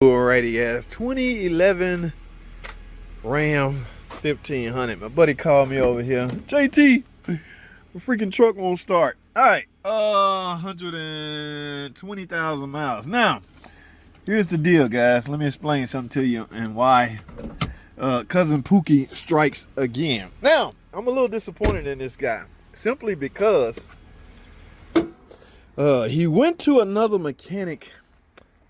Alrighty guys, 2011 Ram 1500. My buddy called me over here. JT, the freaking truck won't start. Alright, 120,000 miles. Now, here's the deal, guys. Let me explain something to you and why Cousin Pookie strikes again. Now, I'm a little disappointed in this guy. Simply because he went to another mechanic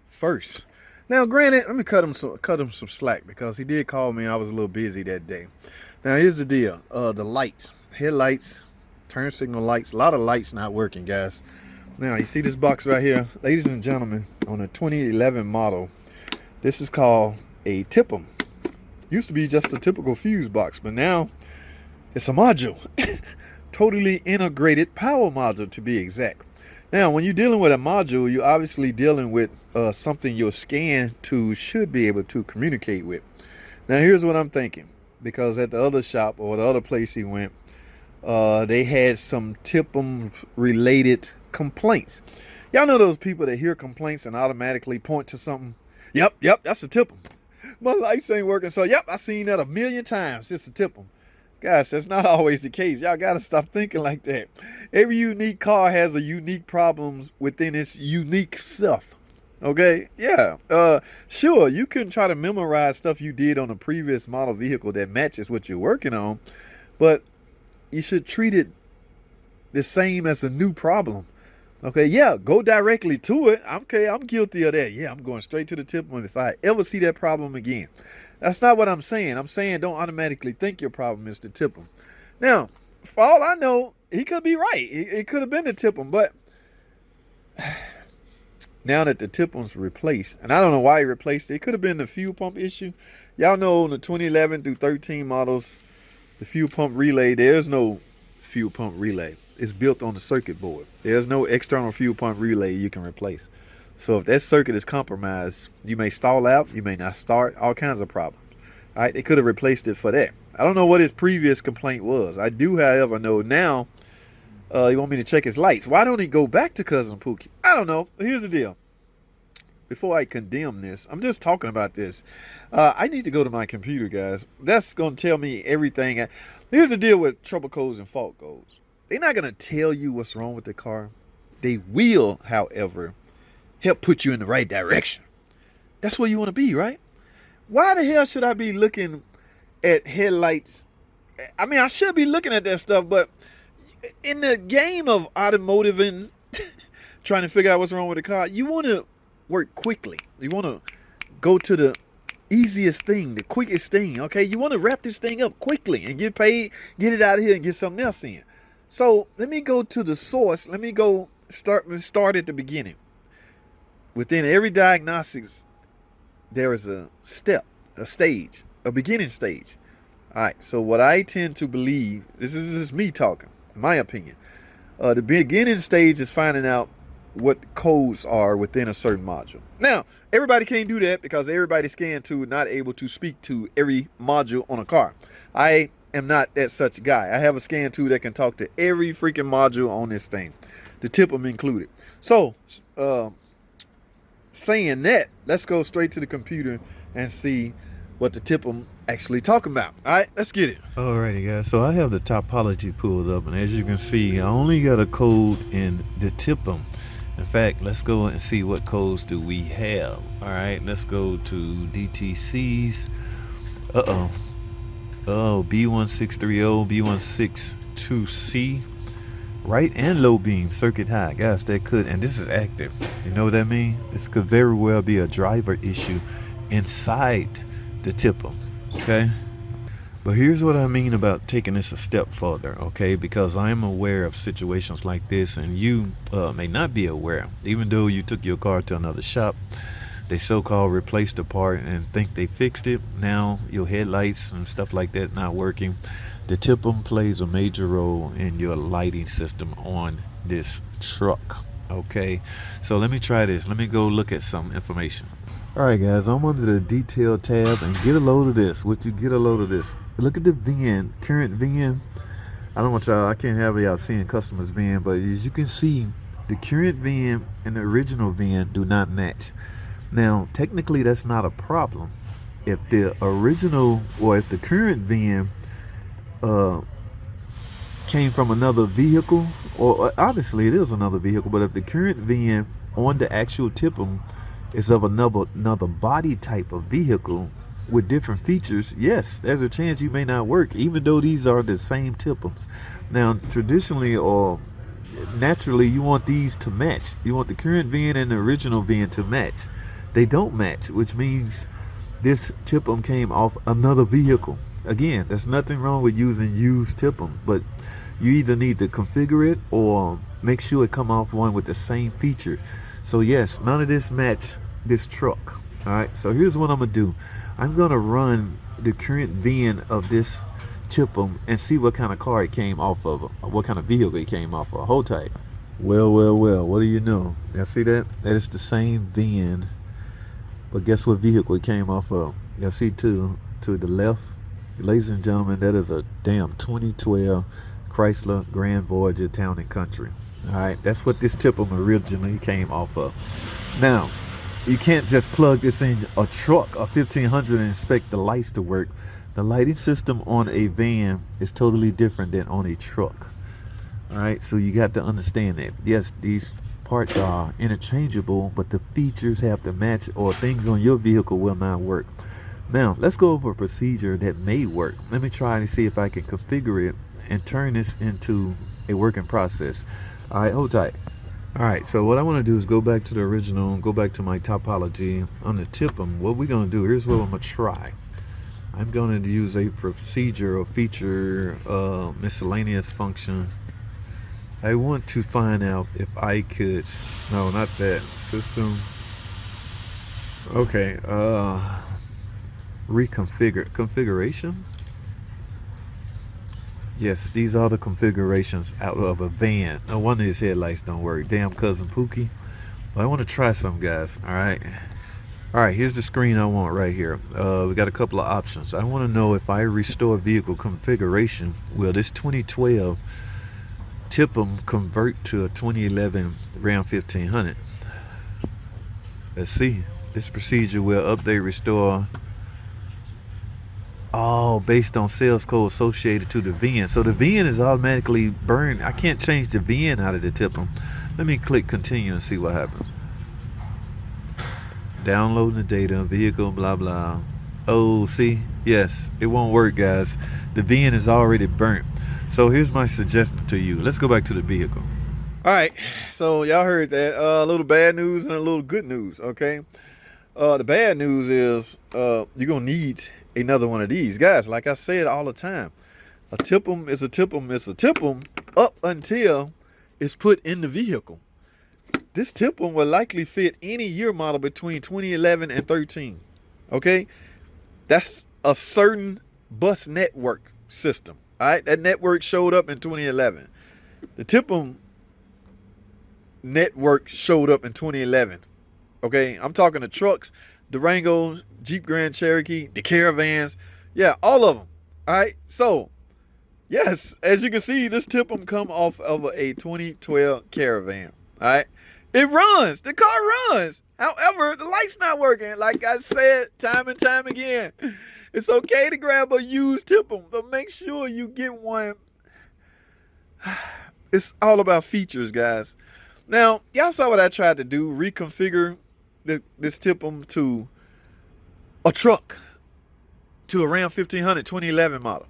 first. Now, granted, let me cut him some slack because he did call me. I was a little busy that day. Now, here's the deal: the lights, headlights, turn signal lights, a lot of lights not working, guys. Now, you see this box right here, ladies and gentlemen, on a 2011 model. This is called a TIPM. Used to be just a typical fuse box, but now it's a module, totally integrated power module to be exact. Now, when you're dealing with a module, you're obviously dealing with something your scan tool should be able to communicate with. Now, here's what I'm thinking. Because at the other shop or the other place he went, they had some TIPM related complaints. Y'all know those people that hear complaints and automatically point to something? Yep, that's a TIPM. My lights ain't working, so yep, I seen that a million times. It's a TIPM. Guys, that's not always the case. Y'all got to stop thinking like that. Every unique car has a unique problems within its unique self. Okay? Yeah. Sure, you can try to memorize stuff you did on a previous model vehicle that matches what you're working on, but you should treat it the same as a new problem. Okay? Yeah, go directly to it. Okay, I'm guilty of that. Yeah, I'm going straight to the tip if I ever see that problem again. That's not what I'm saying. I'm saying don't automatically think your problem is to tip him. Now, for all I know, he could be right. It could have been the TIPM, but now that the TIPM's replaced, and I don't know why he replaced it. It could have been the fuel pump issue. Y'all know on the 2011 through 13 models, the fuel pump relay, there's no fuel pump relay. It's built on the circuit board. There's no external fuel pump relay you can replace. So if that circuit is compromised, you may stall out, you may not start, all kinds of problems. All right, they could have replaced it for that. I don't know what his previous complaint was. I do, however, know now you want me to check his lights. Why don't he go back to Cousin Pookie? I don't know. Here's the deal. Before I condemn this, I'm just talking about this. I need to go to my computer, guys. That's going to tell me everything. Here's the deal with trouble codes and fault codes. They're not going to tell you what's wrong with the car. They will, however, help put you in the right direction. That's where you want to be, right? Why the hell should I be looking at headlights? I mean, I should be looking at that stuff, but in the game of automotive and trying to figure out what's wrong with the car, you want to work quickly. You want to go to the easiest thing, the quickest thing, okay? You want to wrap this thing up quickly and get paid, get it out of here and get something else in. So let me go to the source. Let me go start at the beginning. Within every diagnostics, there is a step, a stage, a beginning stage. All right, so what I tend to believe, this is just me talking, in my opinion. The beginning stage is finding out what codes are within a certain module. Now, everybody can't do that because everybody's scan tool not able to speak to every module on a car. I am not that such guy. I have a scan tool that can talk to every freaking module on this thing, the TIPM included. So, saying that, let's go straight to the computer and see what the TIPM actually talking about. All right, let's get it. Alrighty, guys. So I have the topology pulled up, and as you can see, I only got a code in the TIPM. In fact, let's go and see what codes do we have. All right, let's go to DTCs. B1630, B162C. Right and low beam circuit high, guys. That could, and this is active. You know what that means? This could very well be a driver issue inside the TIPM. Okay, but here's what I mean about taking this a step further. Okay, because I am aware of situations like this, and you may not be aware. Even though you took your car to another shop, they so-called replaced the part and think they fixed it. Now your headlights and stuff like that not working. The TIPM plays a major role in your lighting system on this truck. Okay, so let me try this. Let me go look at some information. All right, guys, I'm under the detail tab and get a load of this. Look at the VIN, current VIN. I don't want y'all, I can't have y'all seeing customers VIN, but as you can see, the current VIN and the original VIN do not match. Now, technically, that's not a problem. If the original or if the current VIN uh, came from another vehicle, or obviously it is another vehicle, but if the current VIN on the actual TIPM is of another body type of vehicle with different features, yes, there's a chance you may not work, even though these are the same TIPMs. Now, traditionally or naturally, you want these to match. You want the current VIN and the original VIN to match. They don't match, which means this TIPM came off another vehicle. Again, there's nothing wrong with using used TIPM, but you either need to configure it or make sure it come off one with the same feature. So yes, none of this match this truck. All right, so here's what I'm gonna do. I'm gonna run the current VIN of this TIPM and see what kind of car it came off of, or what kind of vehicle it came off of. Hold tight. Well, what do you know? Y'all see that? That is the same VIN, but guess what vehicle it came off of? Y'all see to the left? Ladies and gentlemen, that is a damn 2012 Chrysler Grand Voyager Town and Country. All right, that's what this TIPM originally came off of. Now, you can't just plug this in a truck, a 1500, and expect the lights to work. The lighting system on a van is totally different than on a truck. All right, so you got to understand that. Yes, these parts are interchangeable, but the features have to match, or things on your vehicle will not work. Now, let's go over a procedure that may work. Let me try to see if I can configure it and turn this into a working process. All right, hold tight. All right, so what I want to do is go back to the original, go back to my topology on the TIPM. What we're going to do, here's what I'm going to try. I'm going to use a procedure or feature miscellaneous function. I want to find out if I could, no, not that, system. Okay, configuration. Yes, these are the configurations out of a van. No wonder his headlights don't work. Damn cousin Pookie. But I want to try some, guys. All right, here's the screen I want right here. We got a couple of options. I want to know if I restore vehicle configuration, will this 2012 TIPM convert to a 2011 Ram 1500? Let's see. This procedure will update, restore, all based on sales code associated to the VIN. So the VIN is automatically burned. I can't change the VIN out of the TIPM. Let me click continue and see what happens. Downloading the data, vehicle, blah, blah. Oh, see? Yes, it won't work, guys. The VIN is already burnt. So here's my suggestion to you. Let's go back to the vehicle. All right, so y'all heard that. A little bad news and a little good news, okay? The bad news is you're going to need another one of these. Guys, like I said all the time, a TIPM is a TIPM is a TIPM up until it's put in the vehicle. This TIPM will likely fit any year model between 2011 and 13. Okay? That's a certain bus network system. All right? That network showed up in 2011. The TIPM network showed up in 2011. Okay? I'm talking the trucks, Durangos, Jeep Grand Cherokee, the Caravans. Yeah, all of them. All right? So, yes, as you can see, this TIPM come off of a 2012 Caravan. All right? It runs. The car runs. However, the light's not working. Like I said time and time again, it's okay to grab a used TIPM, but make sure you get one. It's all about features, guys. Now, y'all saw what I tried to do, reconfigure this TIPM to a truck, to a Ram 1500 2011 model.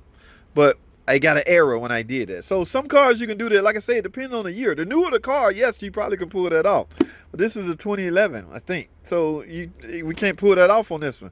But I got an error when I did that. So some cars you can do that. Like I said, depending on the year. The newer the car, yes, you probably can pull that off. But this is a 2011, I think. So we can't pull that off on this one.